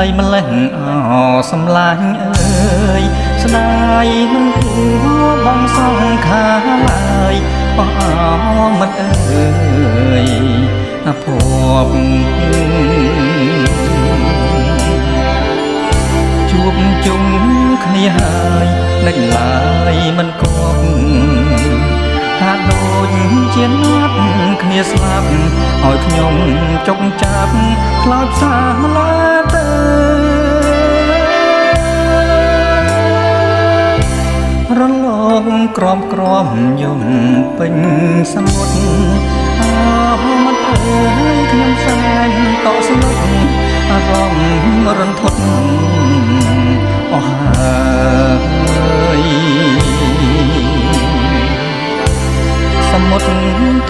យម្លេះសំឡាញ់អើយស្ដាយមិនគួរបងសងខាឡើយអមិត្តអើយអភ័ព្វជួបជុំគ្នាហើយដេញឡើយមិនគប់ហាក់ដូចជាណាត់គ្នាស្លាប់ឲ្យខ្ញុំចុកចាប់ខ្លោចផ្សាឡាទៅរលកក្រំក្រំយំពេញសមុទ្រមិត្តអើយខ្ញុំសែនតស្លុតអារម្មណ៍រន្ធត់អស់ហើយសមុទ្រ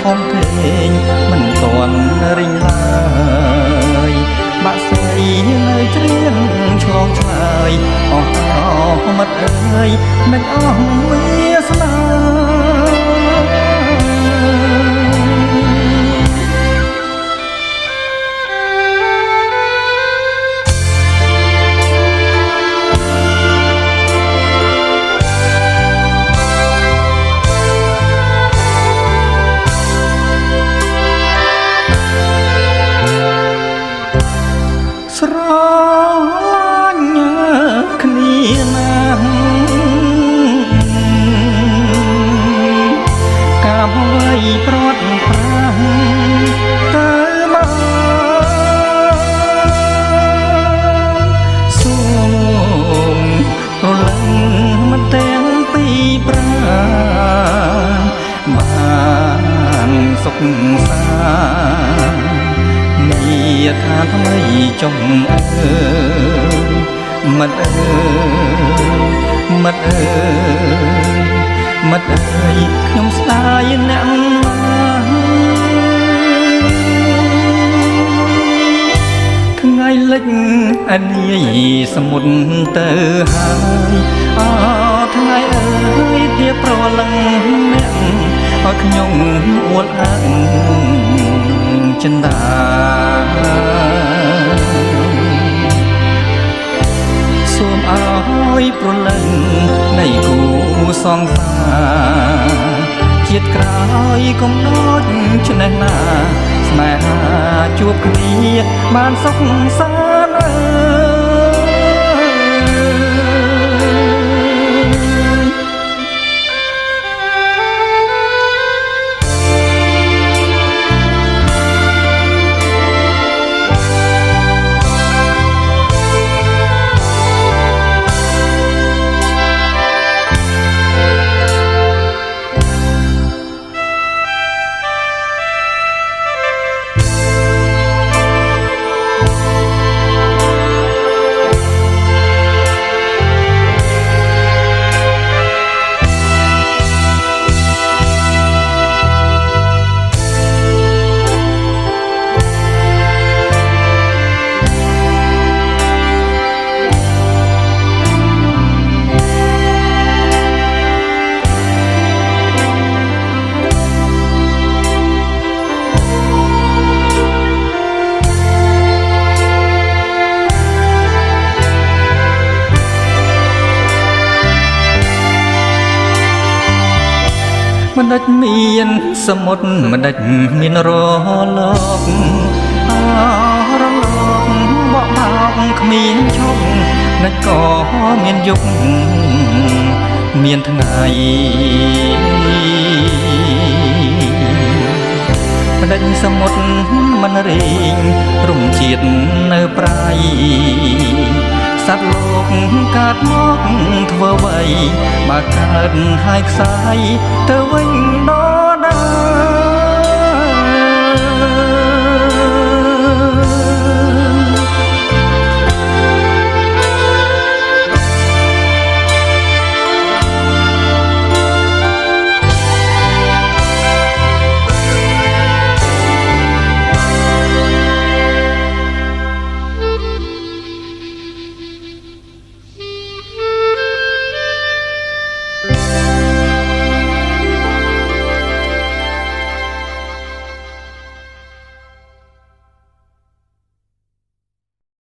ធំពេកមិនទាន់រិញឡើយបាក់ស្រីនៅជ្រៀងឆ្លងឆ្លើយអស់មិត្តអើយមិនអស់វាសនាស្រឡាញ់គ្នាណាស់កាមអ្វីប្រត់ប្រាស់ទៅមកសូមប្រលឹងមិនទាំងពីប្រាបានសុខសានាថាថ្មីចុងអើមិត្តអើមិត្តអើមិត្តអើយខ្ញុំស្ដាយអ្នកណាថ្ងៃលិចអនាយសមុទ្រទៅហើយថ្ងៃអើយទាប្រលឹងអ្នកឲ្យខ្ញុំអួតអាងចិន្តាសូមឲ្យប្រលឹងនៃគូសងសាជាតិក្រោយកុំដូចឆ្នេះណាស្នេហាជួបគ្នាបានសុខសាន្តមិនដេចមានសមុទ្រមិនដេចមានរលករលកបក់បោកគ្មានឈប់មិនក៏មានយប់មានថ្ងៃមិនដេចសមុទ្រមិនរែងរំជាតិនៅប្រៃសត្វលោកកើតមកធ្វើអ្វីបើកើតហើយខ្សាយទៅវិញដល់